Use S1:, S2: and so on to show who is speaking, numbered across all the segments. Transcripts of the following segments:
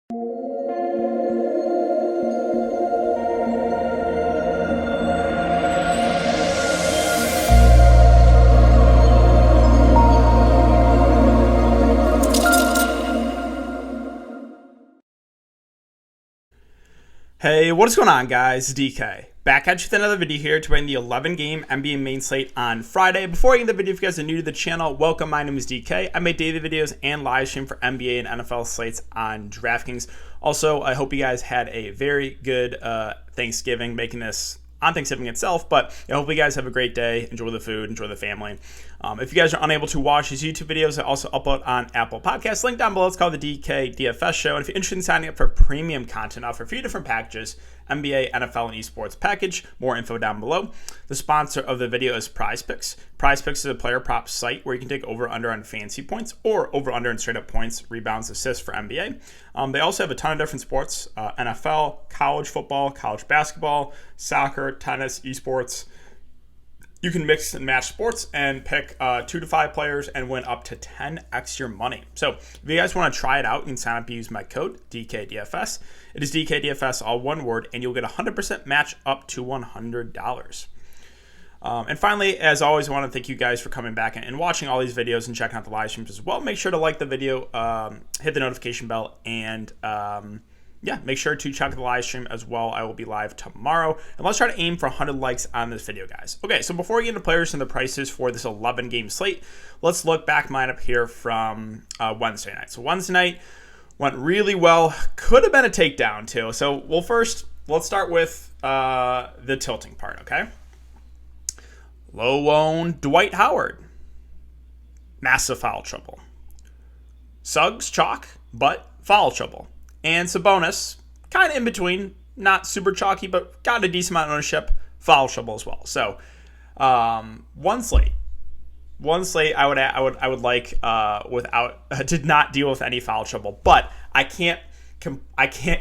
S1: Hey, what is going on, guys? DK. Back at you with another video here to bring the 11-game NBA main slate on Friday. Before I get into the video, if you guys are new to the channel, welcome. My name is DK. I make daily videos and live stream for NBA and NFL slates on Draftkings. Also, I hope you guys had a very good Thanksgiving, making this on Thanksgiving itself, but I hope you guys have a great day. Enjoy the food, enjoy the family. If you guys are unable to watch these YouTube videos, I also upload on Apple Podcasts. Link down below. It's called the DK DFS Show. And if you're interested in signing up for premium content, I offer a few different packages: NBA, NFL, and esports package. More info down below. The sponsor of the video is PrizePicks. PrizePicks is a player prop site where you can take over/under on fantasy points or over/under on straight up points, rebounds, assists for NBA. They also have a ton of different sports: NFL, college football, college basketball, soccer, tennis, esports. You can mix and match sports and pick 2 to 5 players and win up to 10x your money. So if you guys want to try it out, you can sign up and use my code DKDFS. It is DKDFS, all one word, and you'll get a 100% match up to $100. And finally, as always, I want to thank you guys for coming back and watching all these videos and checking out the live streams as well. Make sure to like the video, hit the notification bell, and make sure to check the live stream as well. I will be live tomorrow. And let's try to aim for 100 likes on this video, guys. Okay, so before we get into players and the prices for this 11-game slate, let's look back mine up here from Wednesday night. So Wednesday night went really well. Could have been a takedown, too. So, let's start with the tilting part, okay? Low-owned Dwight Howard. Massive foul trouble. Suggs, chalk, but foul trouble. And Sabonis, kind of in between, not super chalky, but got a decent amount of ownership, foul trouble as well. So, one slate I would like did not deal with any foul trouble, but I can't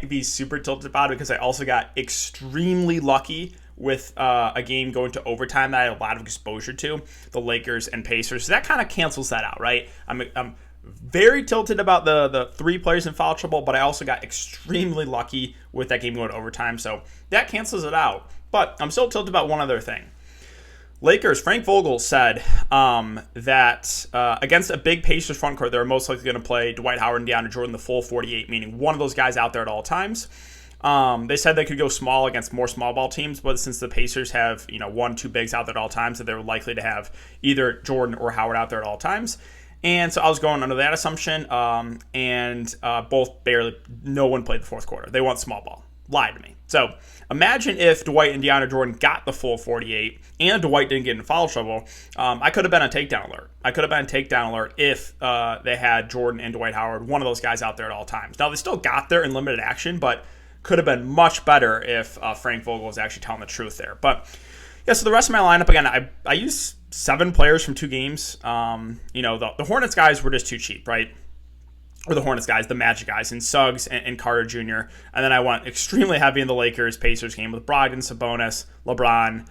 S1: be super tilted about it because I also got extremely lucky with a game going to overtime that I had a lot of exposure to, the Lakers and Pacers. So that kind of cancels that out, right? I'm very tilted about the 3 players in foul trouble, but I also got extremely lucky with that game going to overtime, so that cancels it out. But I'm still tilted about one other thing. Lakers, Frank Vogel said that against a big Pacers front court, they're most likely going to play Dwight Howard and DeAndre Jordan the full 48, meaning one of those guys out there at all times. They said they could go small against more small ball teams, but since the Pacers have 1-2 bigs out there at all times, that they're likely to have either Jordan or Howard out there at all times. And so I was going under that assumption, and no one played the fourth quarter. They want small ball. Lied to me. So imagine if Dwight and DeAndre Jordan got the full 48 and Dwight didn't get in foul trouble. I could have been a takedown alert. If they had Jordan and Dwight Howard, one of those guys out there at all times. Now, they still got there in limited action, but could have been much better if Frank Vogel was actually telling the truth there. But yeah, so the rest of my lineup, again, I used 7 players from 2 games. The Hornets guys were just too cheap, right? Or the Hornets guys, the Magic guys, and Suggs and Carter Jr. And then I went extremely heavy in the Lakers-Pacers game with Brogdon, Sabonis, LeBron,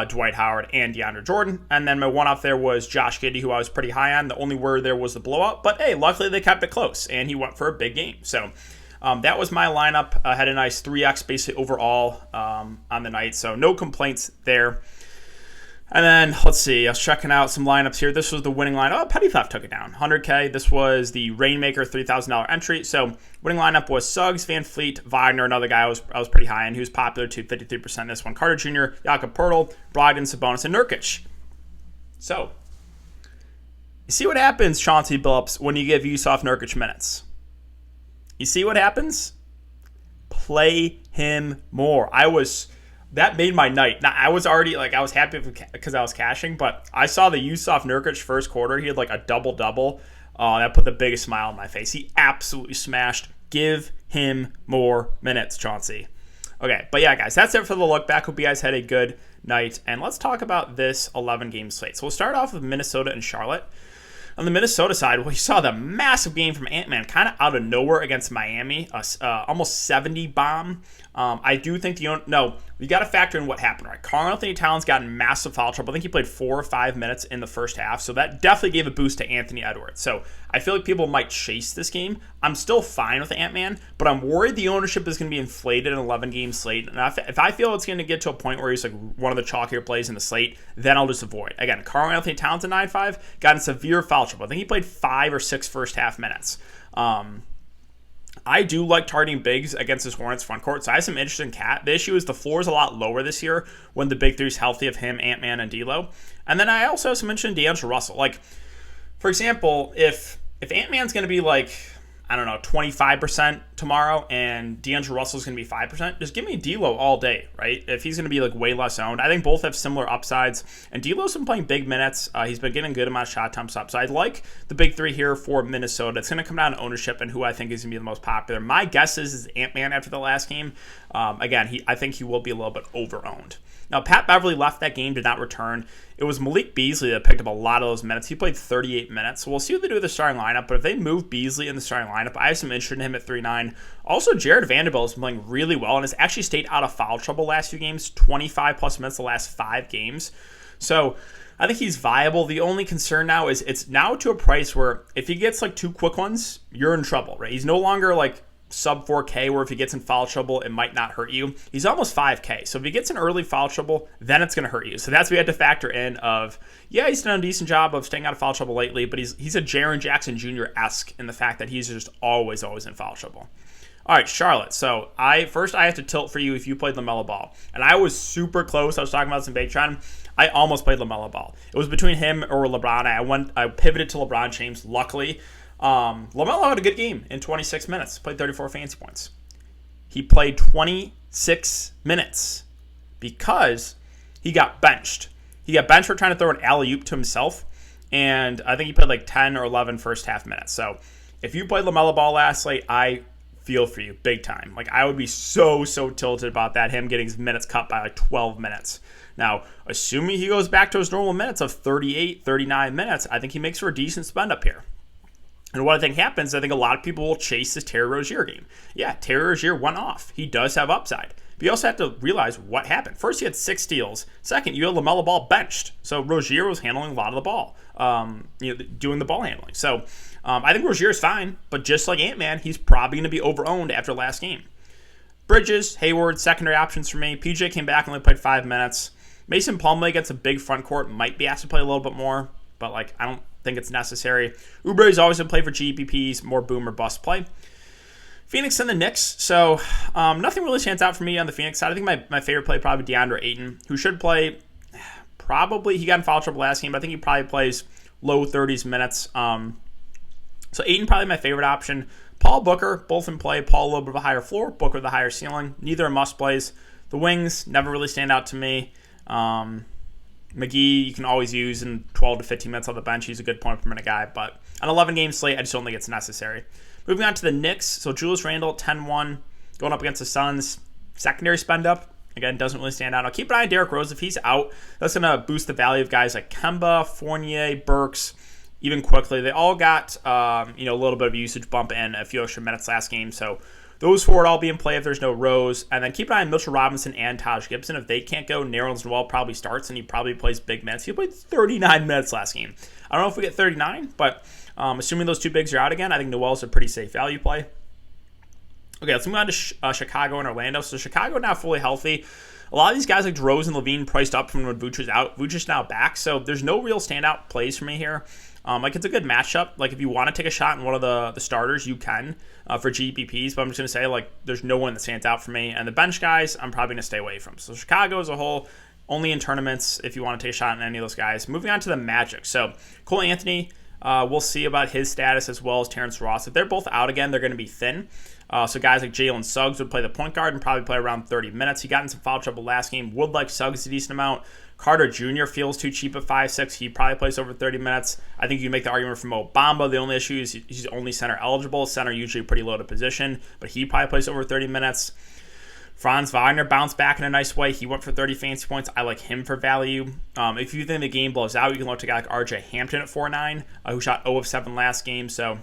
S1: Dwight Howard, and DeAndre Jordan. And then my one-off there was Josh Giddey, who I was pretty high on. The only word there was the blowout. But, hey, luckily they kept it close, and he went for a big game. So that was my lineup. I had a nice 3x basically overall on the night, so no complaints there. And then, let's see, I was checking out some lineups here. This was the winning line. Oh, Petty Theft took it down, 100K. This was the Rainmaker $3,000 entry. So winning lineup was Suggs, Van Fleet, Wagner, another guy I was pretty high in. He was popular too, 53% this one. Carter Jr., Jakob Poeltl, Brogdon, Sabonis, and Nurkic. So, you see what happens, Chauncey Billups, when you give Yusuf Nurkic minutes. You see what happens? Play him more. That made my night. Now, I was already, I was happy because I was cashing, but I saw the Yusuf Nurkic first quarter. He had a double-double. That put the biggest smile on my face. He absolutely smashed. Give him more minutes, Chauncey. Okay, but yeah, guys, that's it for the look back. Hope you guys had a good night. And let's talk about this 11-game slate. So we'll start off with Minnesota and Charlotte. On the Minnesota side, we saw the massive game from Ant-Man kind of out of nowhere against Miami, almost 70 bomb. I do think you got to factor in what happened, right? Karl-Anthony Towns got in massive foul trouble. I think he played 4 or 5 minutes in the first half, so that definitely gave a boost to Anthony Edwards. So I feel like people might chase this game. I'm still fine with Ant-Man, but I'm worried the ownership is going to be inflated in an 11-game slate. And if I feel it's going to get to a point where he's like one of the chalkier plays in the slate, then I'll just avoid. Again, Karl-Anthony Towns at 9.5 got in severe foul trouble. I think he played 5 or 6 first half minutes. I do like targeting bigs against this Hornets front court, so I have some interest in Cat. The issue is the floor is a lot lower this year when the big three is healthy of him, Ant-Man, and D'Lo. And then I also have some interest in D'Angelo Russell. Like, for example, if Ant-Man's going to be like, I don't know, 25% tomorrow and D'Angelo Russell's going to be 5%, just give me D'Lo all day, right? If he's going to be like way less owned. I think both have similar upsides. And D'Lo's been playing big minutes. He's been getting a good amount of shot attempts up. So I like the big three here for Minnesota. It's going to come down to ownership and who I think is going to be the most popular. My guess is Ant-Man after the last game. Again, I think he will be a little bit over-owned. Now, Pat Beverly left that game, did not return. It was Malik Beasley that picked up a lot of those minutes. He played 38 minutes. So we'll see what they do with the starting lineup. But if they move Beasley in the starting lineup, I have some interest in him at 3.9. Also, Jared Vanderbilt has been playing really well and has actually stayed out of foul trouble last few games, 25-plus minutes the last 5 games. So I think he's viable. The only concern now is it's now to a price where if he gets like 2 quick ones, you're in trouble, right? He's no longer like sub 4K, where if he gets in foul trouble, it might not hurt you. He's almost 5K. So if he gets in early foul trouble, then it's going to hurt you. So that's what we had to factor in of, yeah, he's done a decent job of staying out of foul trouble lately, but he's a Jaren Jackson Jr.-esque in the fact that he's just always in foul trouble. All right, Charlotte. So I have to tilt for you if you played LaMelo Ball. And I was super close. I was talking about some Patreon. I almost played LaMelo Ball. It was between him or LeBron. I pivoted to LeBron James, luckily. LaMelo had a good game in 26 minutes. Played 34 fantasy points. He played 26 minutes because he got benched. He got benched for trying to throw an alley-oop to himself, and I think he played like 10 or 11 first half minutes. So if you played LaMelo Ball last night, I feel for you big time. Like, I would be so tilted about that, him getting his minutes cut by like 12 minutes. Now, assuming he goes back to his normal minutes of 38, 39 minutes, I think he makes for a decent spend up here. And what I think happens, I think a lot of people will chase this Terry Rozier game. Yeah, Terry Rozier went off. He does have upside. But you also have to realize what happened. First, he had 6 steals. Second, you had LaMelo Ball benched. So Rozier was handling a lot of the ball, doing the ball handling. So I think Rozier is fine, but just like Ant-Man, he's probably going to be over-owned after last game. Bridges, Hayward, secondary options for me. PJ came back and only played 5 minutes. Mason Plumlee against a big front court might be asked to play a little bit more, but I don't think it's necessary. Oubre is always going to play for GPPs, more boom or bust play. Phoenix and the Knicks. So nothing really stands out for me on the Phoenix side. I think my favorite play probably DeAndre Ayton, who should play probably, he got in foul trouble last game, but I think he probably plays low 30s minutes. So Ayton probably my favorite option. Paul Booker, both in play. Paul a little bit of a higher floor, Booker the higher ceiling. Neither are must plays. The wings never really stand out to me. McGee, you can always use in 12 to 15 minutes on the bench. He's a good point per minute guy, but an 11-game slate, I just don't think it's necessary. Moving on to the Knicks. So Julius Randle, 10-1, going up against the Suns. Secondary spend up, again, doesn't really stand out. I'll keep an eye on Derrick Rose. If he's out, that's going to boost the value of guys like Kemba, Fournier, Burks, even quickly. They all got a little bit of usage bump and a few extra minutes last game, so those 4 would all be in play if there's no Rose. And then keep an eye on Mitchell Robinson and Taj Gibson. If they can't go, Nerlens Noel probably starts, and he probably plays big minutes. He played 39 minutes last game. I don't know if we get 39, but assuming those 2 bigs are out again, I think Noel's a pretty safe value play. Okay, let's move on to Chicago and Orlando. So Chicago now fully healthy. A lot of these guys like DeRozan, Levine priced up from when Vucevic's out. Vucevic's now back, so there's no real standout plays for me here. It's a good matchup. If you want to take a shot in one of the starters, you can for GPPs. But I'm just going to say, there's no one that stands out for me. And the bench guys, I'm probably going to stay away from. So Chicago as a whole, only in tournaments if you want to take a shot in any of those guys. Moving on to the Magic. So Cole Anthony, we'll see about his status as well as Terrence Ross. If they're both out again, they're going to be thin. So guys like Jalen Suggs would play the point guard and probably play around 30 minutes. He got in some foul trouble last game. Would like Suggs a decent amount. Carter Jr. feels too cheap at 5'6". He probably plays over 30 minutes. I think you can make the argument for Mo Bamba. The only issue is he's only center eligible. Center usually a pretty loaded position, but he probably plays over 30 minutes. Franz Wagner bounced back in a nice way. He went for 30 fantasy points. I like him for value. If you think the game blows out, you can look to a guy like RJ Hampton at 4.9, who shot 0 of 7 last game. So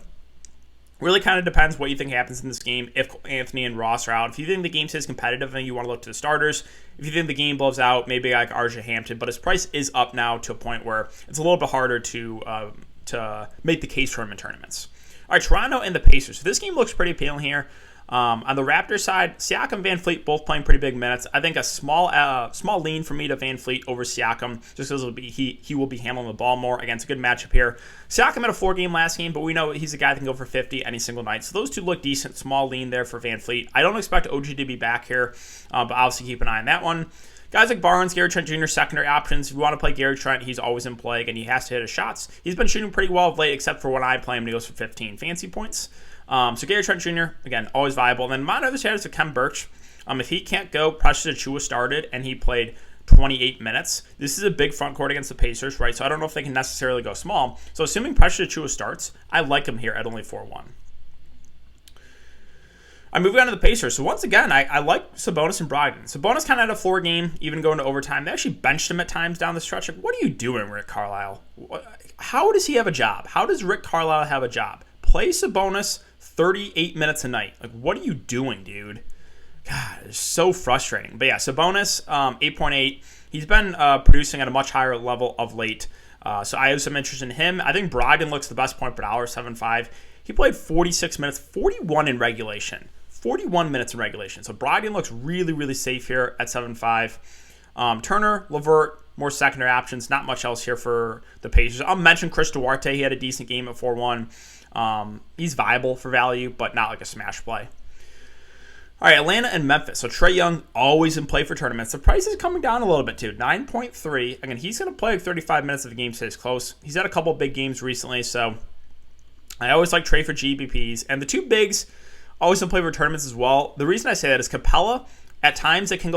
S1: really kind of depends what you think happens in this game if Anthony and Ross are out. If you think the game stays competitive and you want to look to the starters, if you think the game blows out, maybe like RJ Hampton. But his price is up now to a point where it's a little bit harder to to make the case for him in tournaments. All right, Toronto and the Pacers. So this game looks pretty appealing here. On the Raptors side, Siakam and Van Fleet both playing pretty big minutes. I think a small lean for me to Van Fleet over Siakam, just because he will be handling the ball more. Again, it's a good matchup here. Siakam had a 4-game last game, but we know he's a guy that can go for 50 any single night. So those two look decent. Small lean there for Van Fleet. I don't expect OG to be back here, but obviously keep an eye on that one. Guys like Barnes, Gary Trent Jr., secondary options. If you want to play Gary Trent, he's always in play, and he has to hit his shots. He's been shooting pretty well of late, except for when I play him, and he goes for 15 fancy points. So Gary Trent Jr., again, always viable. And then my other status of Kem Birch. If he can't go, Precious Achiuwa started, and he played 28 minutes. This is a big front court against the Pacers, right? So I don't know if they can necessarily go small. So assuming Precious Achiuwa starts, I like him here at only 4-1. I'm moving on to the Pacers. So once again, I like Sabonis and Brogdon. Sabonis kind of had a floor game, even going to overtime. They actually benched him at times down the stretch. Like, what are you doing, Rick Carlisle? How does he have a job? How does Rick Carlisle have a job? Play Sabonis 38 minutes a night. Like, what are you doing, dude? God, it's so frustrating. But yeah, Sabonis, 8.8. He's been producing at a much higher level of late. So I have some interest in him. I think Brogdon looks the best point per dollar, 7.5. He played 46 minutes, 41 in regulation. 41 minutes in regulation. So Brogdon looks really, really safe here at 7.5. Turner, LeVert, more secondary options. Not much else here for the Pacers. I'll mention Chris Duarte. He had a decent game at 4-1. He's viable for value, but not like a smash play. All right, Atlanta and Memphis. So Trae Young, always in play for tournaments. The price is coming down a little bit too, 9.3. Again, he's going to play like 35 minutes if the game stays close. He's had a couple big games recently, so I always like Trae for GPPs. And the two bigs always in play for tournaments as well. The reason I say that is Capella, at times they can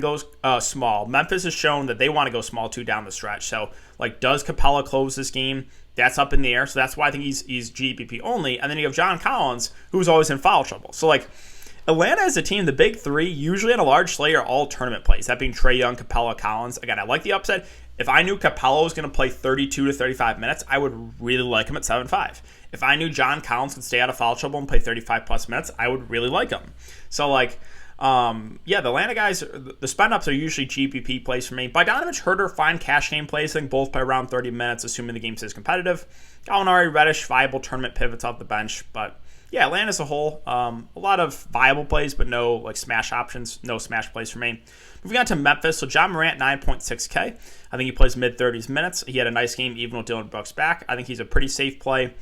S1: go small. Memphis has shown that they want to go small too down the stretch. So, like, does Capella close this game? That's up in the air. So that's why I think he's GPP only. And then you have John Collins, who's always in foul trouble. So, like, Atlanta as a team, the big three, usually in a large slate, are all tournament plays. That being Trae Young, Capella, Collins. Again, I like the upside. If I knew Capella was going to play 32 to 35 minutes, I would really like him at 7.5. If I knew John Collins could stay out of foul trouble and play 35-plus minutes, I would really like him. So, like, the Atlanta guys, the spend-ups are usually GPP plays for me. Bogdanovich, Herter, fine cash game plays. I think both play around 30 minutes, assuming the game stays competitive. Gallinari, Reddish, viable tournament pivots off the bench. But, yeah, Atlanta as a whole, a lot of viable plays, but no, like, smash options, no smash plays for me. Moving on to Memphis, so John Morant, 9.6K. I think he plays mid-30s minutes. He had a nice game even with Dillon Brooks back. I think he's a pretty safe play.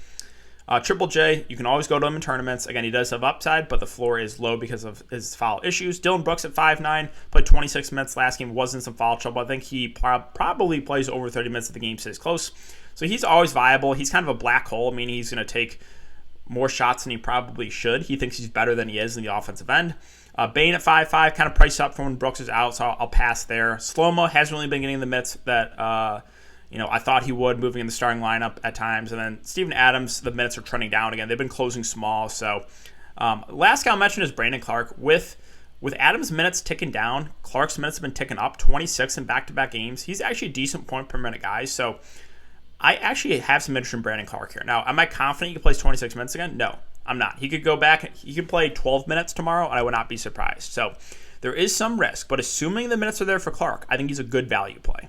S1: Triple J, you can always go to him in tournaments. Again, he does have upside, but the floor is low because of his foul issues. Dillon Brooks at 5'9", played 26 minutes last game, was in some foul trouble. I think he probably plays over 30 minutes if the game stays close. So he's always viable. He's kind of a black hole, meaning he's going to take more shots than he probably should. He thinks he's better than he is in the offensive end. Bane at 5'5", kind of priced up from when Brooks is out, so I'll pass there. Slow-mo hasn't really been getting the minutes that I thought he would, moving in the starting lineup at times. And then Steven Adams, the minutes are trending down again. They've been closing small. So last guy I'll mention is Brandon Clark. With Adams' minutes ticking down, Clark's minutes have been ticking up, 26 in back-to-back games. He's actually a decent point per minute guy. So I actually have some interest in Brandon Clark here. Now, am I confident he can play 26 minutes again? No, I'm not. He could go back. He could play 12 minutes tomorrow, and I would not be surprised. So there is some risk. But assuming the minutes are there for Clark, I think he's a good value play.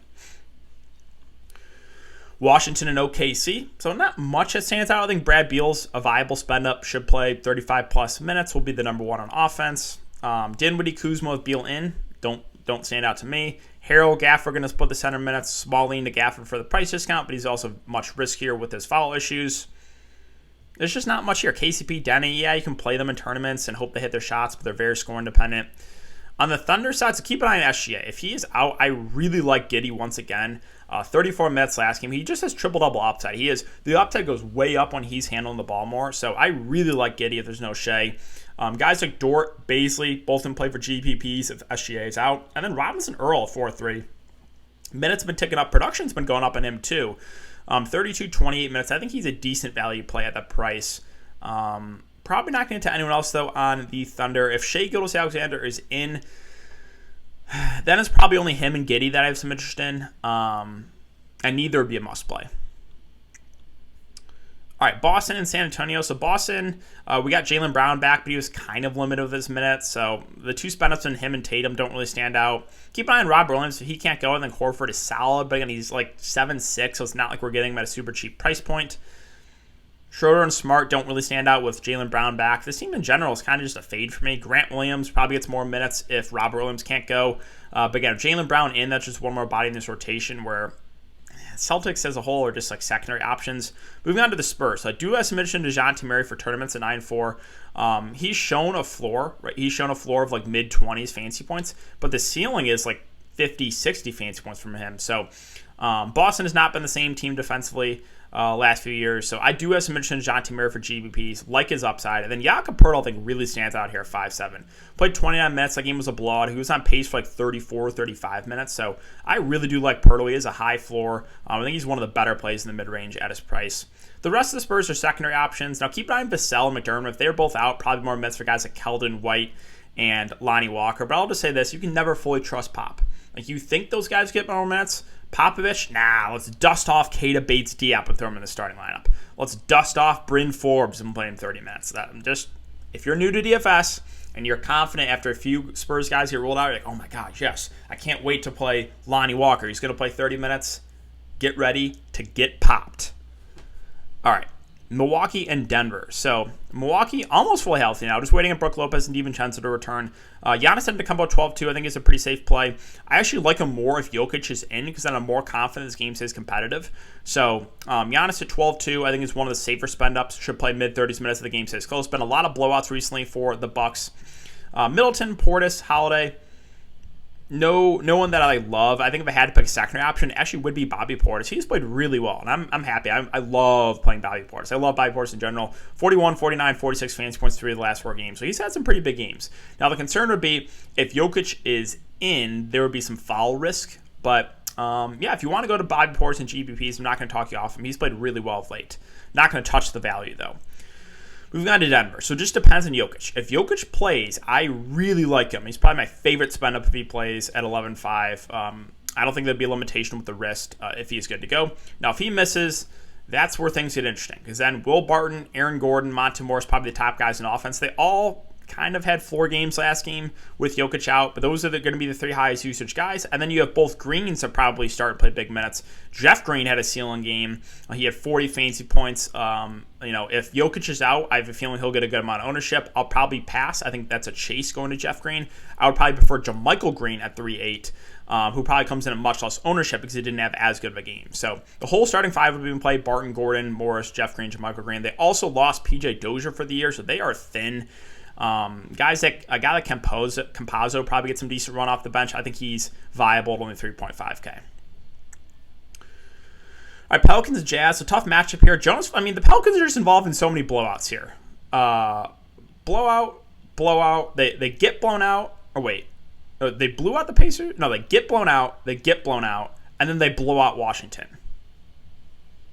S1: Washington and OKC. So not much that stands out. I think Brad Beal's a viable spend-up. Should play 35-plus minutes. Will be the number one on offense. Dinwiddie, Kuzma with Beal in. Don't stand out to me. Harrell, Gafford going to split the center minutes. Small lean to Gafford for the price discount, but he's also much riskier with his foul issues. There's just not much here. KCP, Denny, yeah, you can play them in tournaments and hope they hit their shots, but they're very score independent. On the Thunder side, so keep an eye on SGA. If he is out, I really like Giddey once again. 34 minutes last game. He just has triple-double upside. The upside goes way up when he's handling the ball more, so I really like Giddey if there's no Shea. Guys like Dort, Baisley, both in play for GPPs if SGA is out. And then Robinson Earl, 4-3. Minutes have been ticking up. Production's been going up on him too. 32, 28 minutes. I think he's a decent value play at that price. Probably not going to anyone else, though, on the Thunder. If Shea Gilgeous-Alexander is in, then it's probably only him and Giddey that I have some interest in. And neither would be a must-play. All right, Boston and San Antonio. So Boston, we got Jaylen Brown back, but he was kind of limited with his minutes. So the two spin-ups in him and Tatum don't really stand out. Keep an eye on Rob Williams. If he can't go, I think Horford is solid. But again, he's like 7'6", so it's not like we're getting him at a super cheap price point. Schroeder and Smart don't really stand out with Jaylen Brown back. This team in general is kind of just a fade for me. Grant Williams probably gets more minutes if Robert Williams can't go. But again, if Jaylen Brown in, that's just one more body in this rotation where Celtics as a whole are just like secondary options. Moving on to the Spurs. So I do have some mention to DeJounte Murray for tournaments at 9-4. He's shown a floor, right? He's shown a floor of like mid-20s fantasy points, but the ceiling is like 50, 60 fantasy points from him. So Boston has not been the same team defensively last few years. So I do have some mention to DeJounte Murray for GBPs, like his upside. And then Jakob Poeltl, I think, really stands out here, 5'7". Played 29 minutes. That game was a blowout. He was on pace for like 34, 35 minutes. So I really do like Poeltl. He is a high floor. I think he's one of the better plays in the mid-range at his price. The rest of the Spurs are secondary options. Now keep an eye on Vassell and McDermott. If they're both out, probably more minutes for guys like Keldon, White, and Lonnie Walker. But I'll just say this, you can never fully trust Pop. Like, you think those guys get more minutes? Popovich, let's dust off Keita Bates-Diop and throw him in the starting lineup. Let's dust off Bryn Forbes and play him 30 minutes. If you're new to DFS and you're confident after a few Spurs guys get rolled out, you're like, oh my gosh, yes, I can't wait to play Lonnie Walker. He's going to play 30 minutes. Get ready to get popped. All right. Milwaukee and Denver. So Milwaukee almost fully healthy now. Just waiting on Brook Lopez and DiVincenzo to return. Giannis Antetokounmpo 12-2. I think is a pretty safe play. I actually like him more if Jokic is in because then I'm more confident this game stays competitive. So Giannis at 12-2 I think is one of the safer spend-ups. Should play mid-30s minutes if the game stays close. Been a lot of blowouts recently for the Bucks. Middleton, Portis, Holiday. No one that I love. I think if I had to pick a secondary option, it actually would be Bobby Portis. He's played really well, and I'm happy. I love playing Bobby Portis. I love Bobby Portis in general. 41, 49, 46 fantasy points 3 of the last 4 games. So he's had some pretty big games. Now, the concern would be if Jokic is in, there would be some foul risk. But, if you want to go to Bobby Portis and GBPs, I'm not going to talk you off him. He's played really well of late. Not going to touch the value, though. Moving on to Denver. So it just depends on Jokic. If Jokic plays, I really like him. He's probably my favorite spend up if he plays at 11.5. I don't think there'd be a limitation with the wrist if he's good to go. Now, if he misses, that's where things get interesting. Because then Will Barton, Aaron Gordon, Monte Morris, probably the top guys in offense. They all kind of had 4 games last game with Jokic out, but those are going to be the 3 highest usage guys. And then you have both Greens that probably start to play big minutes. Jeff Green had a ceiling game. He had 40 fantasy points. If Jokic is out, I have a feeling he'll get a good amount of ownership. I'll probably pass. I think that's a chase going to Jeff Green. I would probably prefer JaMychal Green at 3.8, who probably comes in at much less ownership because he didn't have as good of a game. So the whole starting 5 would be in play: Barton, Gordon, Morris, Jeff Green, JaMychal Green. They also lost PJ Dozier for the year, so they are thin. A guy like Campazzo probably gets some decent run off the bench. I think he's viable at only 3.5K. All right, Pelicans and Jazz. A tough matchup here. The Pelicans are just involved in so many blowouts here. Blowout. They get blown out. Or wait, they blew out the Pacers? No, they get blown out. And then they blow out Washington.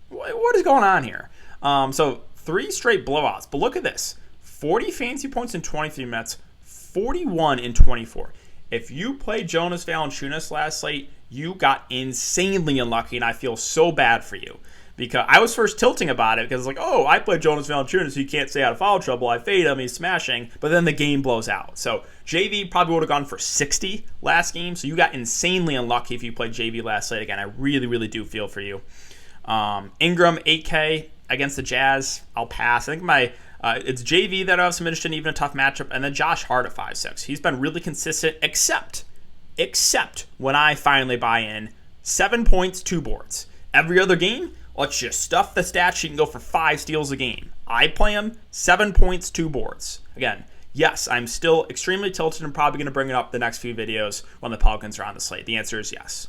S1: What is going on here? So 3 straight blowouts. But look at this. 40 fantasy points in 23 minutes, 41 in 24. If you played Jonas Valanciunas last slate, you got insanely unlucky, and I feel so bad for you. Because I was first tilting about it, because it's like, oh, I played Jonas Valanciunas, so he can't stay out of foul trouble. I fade him, he's smashing, but then the game blows out. So JV probably would have gone for 60 last game, so you got insanely unlucky if you played JV last slate. Again, I really, really do feel for you. Ingram, 8K against the Jazz. I'll pass. I think it's JV that I have some interest in, even a tough matchup, and then Josh Hart at 5.6. He's been really consistent, except when I finally buy in. 7 points, 2 boards. Every other game, let's just stuff the stat sheet and go for 5 steals a game. I play him, 7 points, 2 boards. Again, yes, I'm still extremely tilted and probably going to bring it up the next few videos when the Pelicans are on the slate. The answer is yes.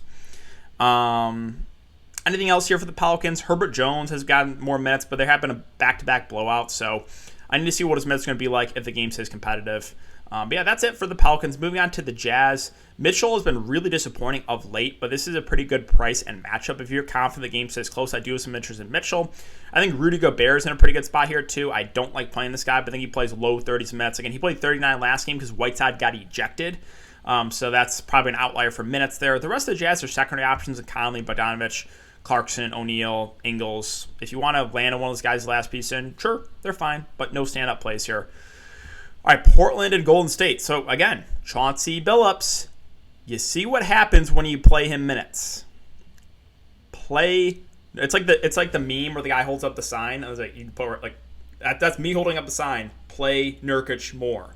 S1: Anything else here for the Pelicans? Herbert Jones has gotten more minutes, but there have been a back-to-back blowout, so I need to see what his minutes are going to be like if the game stays competitive. That's it for the Pelicans. Moving on to the Jazz. Mitchell has been really disappointing of late, but this is a pretty good price and matchup. If you're confident the game stays close, I do have some interest in Mitchell. I think Rudy Gobert is in a pretty good spot here, too. I don't like playing this guy, but I think he plays low 30s minutes. Again, he played 39 last game because Whiteside got ejected. So that's probably an outlier for minutes there. The rest of the Jazz are secondary options in Conley, Bogdanovich, Clarkson, O'Neal, Ingles. If you want to land on one of those guys last piece in, sure, they're fine, but no stand-up plays here. All right, Portland and Golden State. So, again, Chauncey Billups. You see what happens when you play him minutes. It's like the meme where the guy holds up the sign. I was like, you put like that's me holding up the sign. Play Nurkic more.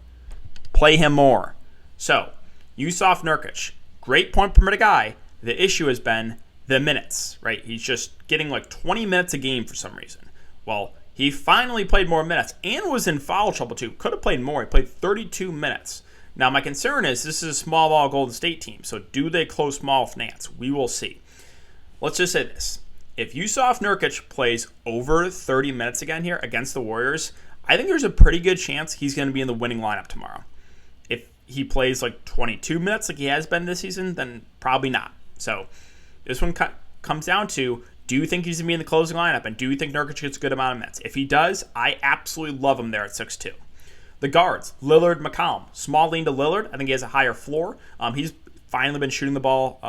S1: Play him more. So, Yusuf Nurkic, great point per minute guy. The issue has been the minutes, right? He's just getting like 20 minutes a game for some reason. Well, he finally played more minutes and was in foul trouble too. Could have played more. He played 32 minutes. Now, my concern is this is a small ball Golden State team. So do they close small with Nance? We will see. Let's just say this. If Yusuf Nurkic plays over 30 minutes again here against the Warriors, I think there's a pretty good chance he's going to be in the winning lineup tomorrow. If he plays like 22 minutes like he has been this season, then probably not. So this one comes down to, do you think he's going to be in the closing lineup, and do you think Nurkic gets a good amount of minutes? If he does, I absolutely love him there at 6'2". The guards, Lillard, McCollum. Small lean to Lillard. I think he has a higher floor. He's finally been shooting the ball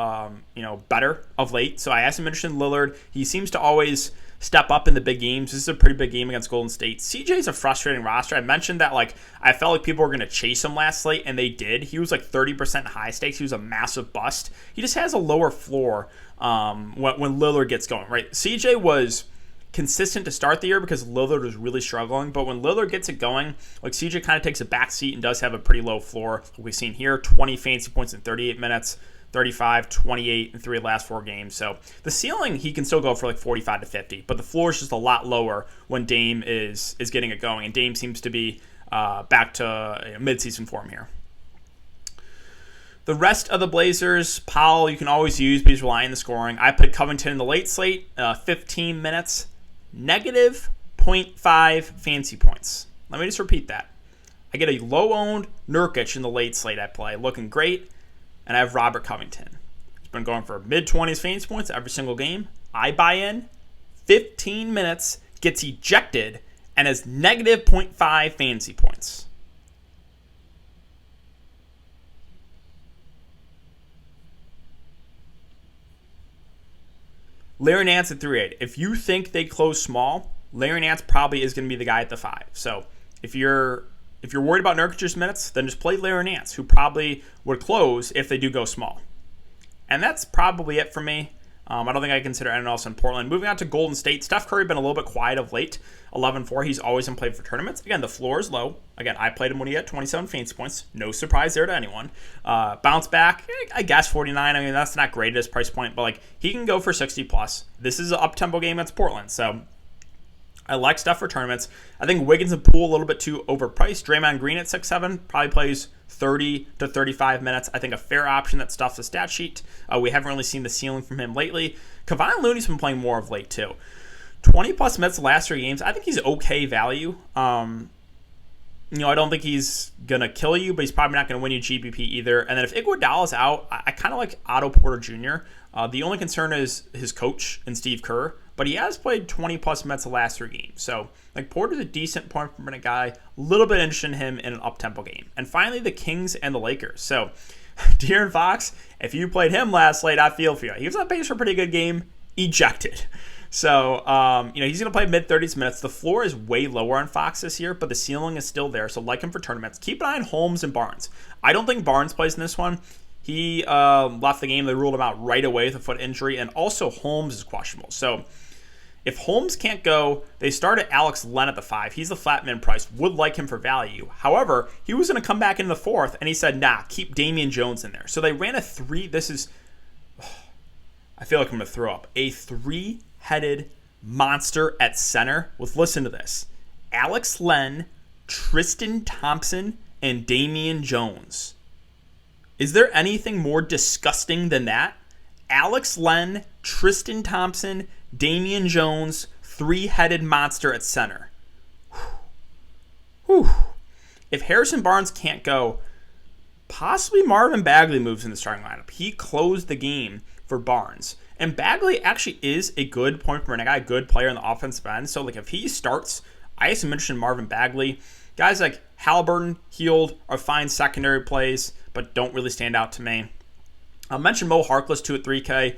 S1: better of late. So I asked him interested in Lillard. He seems to always step up in the big games. This is a pretty big game against Golden State. CJ's a frustrating roster. I mentioned that I felt like people were going to chase him last slate, and they did. He was 30% high stakes. He was a massive bust. He just has a lower floor when Lillard gets going, right? CJ was consistent to start the year because Lillard was really struggling, but when Lillard gets it going, CJ kind of takes a back seat and does have a pretty low floor. We've seen here 20 fantasy points in 38 minutes, 35, 28 in 3 of the last 4 games. So the ceiling, he can still go for 45 to 50, but the floor is just a lot lower when Dame is getting it going, and Dame seems to be back to midseason form here. The rest of the Blazers, Powell, you can always use because relying on the scoring. I put Covington in the late slate, 15 minutes, negative 0.5 fantasy points. Let me just repeat that. I get a low-owned Nurkic in the late slate I play, looking great, and I have Robert Covington. He's been going for mid-20s fantasy points every single game. I buy in, 15 minutes, gets ejected, and has negative 0.5 fantasy points. Larry Nance at 3.8. If you think they close small, Larry Nance probably is going to be the guy at the 5. So if you're worried about Nurkic's minutes, then just play Larry Nance, who probably would close if they do go small. And that's probably it for me. I don't think I consider anyone else in Portland. Moving on to Golden State, Steph Curry been a little bit quiet of late. 11-4. He's always in play for tournaments. Again, the floor is low. Again, I played him when he had 27 fantasy points. No surprise there to anyone. Bounce back, I guess 49. I mean, that's not great at his price point, but he can go for 60 plus. This is an up-tempo game against Portland, so I like Steph for tournaments. I think Wiggins and Poole a little bit too overpriced. Draymond Green at 6'7", probably plays 30 to 35 minutes. I think a fair option that stuffs the stat sheet. We haven't really seen the ceiling from him lately. Kevon Looney's been playing more of late too. 20 plus minutes the last 3 games. I think he's okay value. I don't think he's going to kill you, but he's probably not going to win you GPP either. And then if Iguodala's out, I kind of like Otto Porter Jr. The only concern is his coach and Steve Kerr, but he has played 20 plus minutes the last 3 games. So Porter's a decent point per minute guy. A little bit interested in him in an up-tempo game. And finally, the Kings and the Lakers. So De'Aaron Fox, if you played him last slate, I feel for you. He was on pace for a pretty good game, ejected. So, he's going to play mid-30s minutes. The floor is way lower on Fox this year, but the ceiling is still there, so like him for tournaments. Keep an eye on Holmes and Barnes. I don't think Barnes plays in this one. He left the game. They ruled him out right away with a foot injury, and also Holmes is questionable. So if Holmes can't go, they started Alex Len at the 5. He's the flat min price. Would like him for value. However, he was going to come back in the 4th, and he said, nah, keep Damian Jones in there. So they ran a 3. I feel like I'm going to throw up. A 3-headed monster at center with, listen to this, Alex Len, Tristan Thompson, and Damian Jones. Is there anything more disgusting than that? Alex Len, Tristan Thompson, Damian Jones, 3-headed monster at center. Whew. If Harrison Barnes can't go, possibly Marvin Bagley moves in the starting lineup. He closed the game for Barnes. And Bagley actually is a good point per minute guy, good player on the offensive end. So if he starts, I just mentioned Marvin Bagley. Guys like Halliburton, Hield are fine secondary plays, but don't really stand out to me. I'll mention Mo Harkless too at 3K.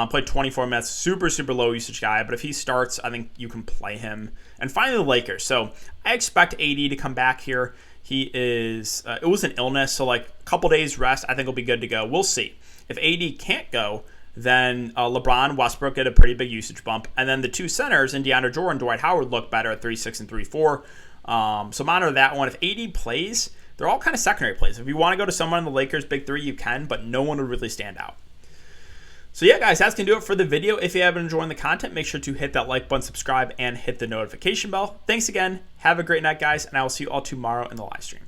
S1: Played 24 minutes. Super, super low usage guy. But if he starts, I think you can play him. And finally, the Lakers. So I expect AD to come back here. He is, it was an illness. So like a couple days rest, I think will be good to go. We'll see. If AD can't go, then LeBron, Westbrook get a pretty big usage bump. And then the two centers, in DeAndre Jordan, Dwight Howard, look better at 3-6 and 3-4. So monitor that one. If AD plays, they're all kind of secondary plays. If you want to go to someone in the Lakers' big three, you can, but no one would really stand out. So yeah, guys, that's going to do it for the video. If you have been enjoying the content, make sure to hit that like button, subscribe, and hit the notification bell. Thanks again. Have a great night, guys, and I will see you all tomorrow in the live stream.